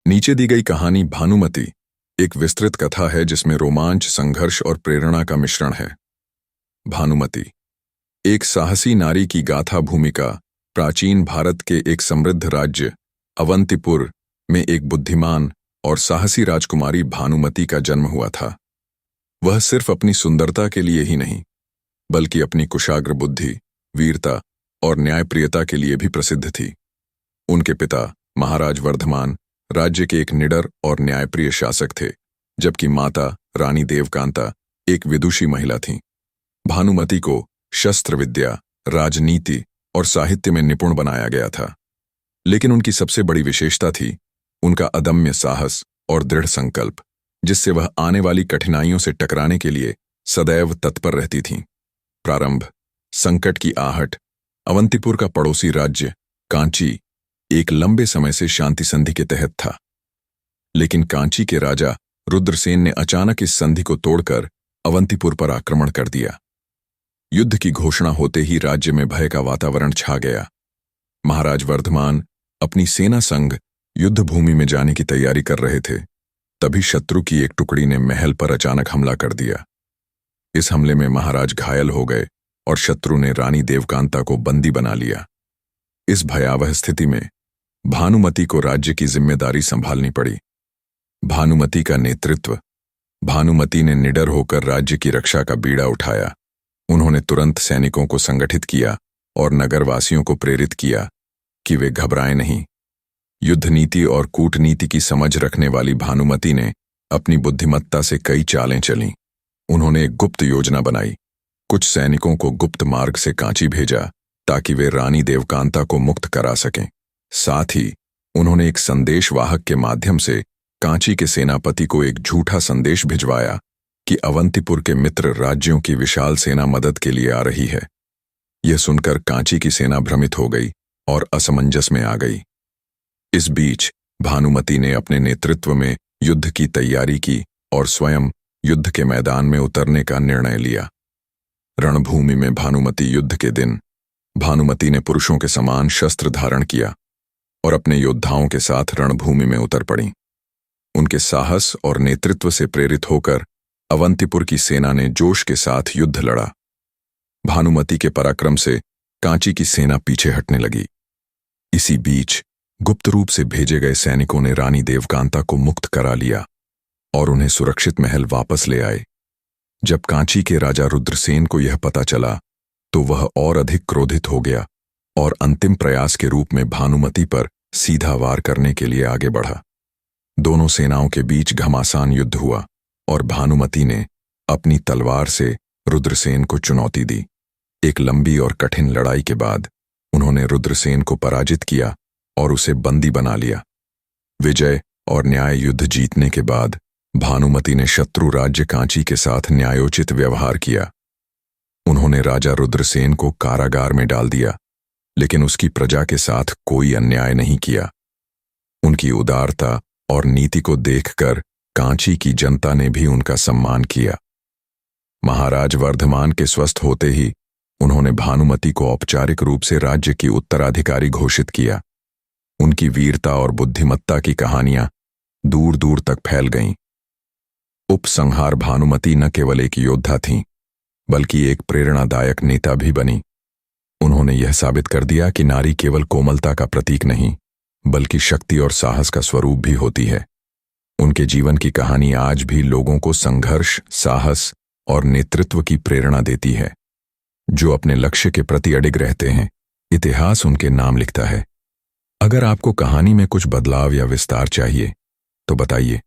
नीचे दी गई कहानी भानुमति एक विस्तृत कथा है जिसमें रोमांच, संघर्ष और प्रेरणा का मिश्रण है। भानुमति एक साहसी नारी की गाथा भूमिका प्राचीन भारत के एक समृद्ध राज्य अवंतीपुर में एक बुद्धिमान और साहसी राजकुमारी भानुमति का जन्म हुआ था। वह सिर्फ अपनी सुंदरता के लिए ही नहीं, बल्कि अपनी कुशाग्र बुद्धि, वीरता और न्यायप्रियता के लिए भी प्रसिद्ध थी। उनके पिता महाराज वर्धमान राज्य के एक निडर और न्यायप्रिय शासक थे, जबकि माता रानी देवकांता एक विदुषी महिला थीं। भानुमति को शस्त्र विद्या, राजनीति और साहित्य में निपुण बनाया गया था, लेकिन उनकी सबसे बड़ी विशेषता थी उनका अदम्य साहस और दृढ़ संकल्प, जिससे वह आने वाली कठिनाइयों से टकराने के लिए सदैव तत्पर रहती थीं। प्रारंभ संकट की आहट। अवंतीपुर का पड़ोसी राज्य कांची एक लंबे समय से शांति संधि के तहत था, लेकिन कांची के राजा रुद्रसेन ने अचानक इस संधि को तोड़कर अवंतीपुर पर आक्रमण कर दिया। युद्ध की घोषणा होते ही राज्य में भय का वातावरण छा गया। महाराज वर्धमान अपनी सेना संग युद्ध भूमि में जाने की तैयारी कर रहे थे, तभी शत्रु की एक टुकड़ी ने महल पर अचानक हमला कर दिया। इस हमले में महाराज घायल हो गए और शत्रु ने रानी देवकांता को बंदी बना लिया। इस भयावह स्थिति में भानुमति को राज्य की जिम्मेदारी संभालनी पड़ी। भानुमति का नेतृत्व। भानुमति ने निडर होकर राज्य की रक्षा का बीड़ा उठाया। उन्होंने तुरंत सैनिकों को संगठित किया और नगरवासियों को प्रेरित किया कि वे घबराएं नहीं। युद्ध नीति और कूटनीति की समझ रखने वाली भानुमति ने अपनी बुद्धिमत्ता से कई चालें चलीं। उन्होंने एक गुप्त योजना बनाई। कुछ सैनिकों को गुप्त मार्ग से कांची भेजा ताकि वे रानी देवकांता को मुक्त करा सकें। साथ ही उन्होंने एक संदेशवाहक के माध्यम से कांची के सेनापति को एक झूठा संदेश भिजवाया कि अवंतीपुर के मित्र राज्यों की विशाल सेना मदद के लिए आ रही है। यह सुनकर कांची की सेना भ्रमित हो गई और असमंजस में आ गई। इस बीच भानुमति ने अपने नेतृत्व में युद्ध की तैयारी की और स्वयं युद्ध के मैदान में उतरने का निर्णय लिया। रणभूमि में भानुमति युद्ध के दिन भानुमति ने पुरुषों के समान शस्त्र धारण किया और अपने योद्धाओं के साथ रणभूमि में उतर पड़ी। उनके साहस और नेतृत्व से प्रेरित होकर अवंतीपुर की सेना ने जोश के साथ युद्ध लड़ा। भानुमति के पराक्रम से कांची की सेना पीछे हटने लगी। इसी बीच गुप्त रूप से भेजे गए सैनिकों ने रानी देवकांता को मुक्त करा लिया और उन्हें सुरक्षित महल वापस ले आए। जब कांची के राजा रुद्रसेन को यह पता चला तो वह और अधिक क्रोधित हो गया और अंतिम प्रयास के रूप में भानुमति पर सीधा वार करने के लिए आगे बढ़ा। दोनों सेनाओं के बीच घमासान युद्ध हुआ और भानुमति ने अपनी तलवार से रुद्रसेन को चुनौती दी। एक लंबी और कठिन लड़ाई के बाद उन्होंने रुद्रसेन को पराजित किया और उसे बंदी बना लिया। विजय और न्याय युद्ध जीतने के बाद भानुमति ने शत्रु राज्य कांची के साथ न्यायोचित व्यवहार किया। उन्होंने राजा रुद्रसेन को कारागार में डाल दिया, लेकिन उसकी प्रजा के साथ कोई अन्याय नहीं किया। उनकी उदारता और नीति को देखकर कांची की जनता ने भी उनका सम्मान किया। महाराज वर्धमान के स्वस्थ होते ही उन्होंने भानुमति को औपचारिक रूप से राज्य की उत्तराधिकारी घोषित किया। उनकी वीरता और बुद्धिमत्ता की कहानियां दूर दूर तक फैल गईं। उपसंहार भानुमति न केवल एक योद्धा थीं, बल्कि एक प्रेरणादायक नेता भी बनी। उन्होंने यह साबित कर दिया कि नारी केवल कोमलता का प्रतीक नहीं, बल्कि शक्ति और साहस का स्वरूप भी होती है। उनके जीवन की कहानी आज भी लोगों को संघर्ष, साहस और नेतृत्व की प्रेरणा देती है। जो अपने लक्ष्य के प्रति अडिग रहते हैं, इतिहास उनके नाम लिखता है। अगर आपको कहानी में कुछ बदलाव या विस्तार चाहिए तो बताइए।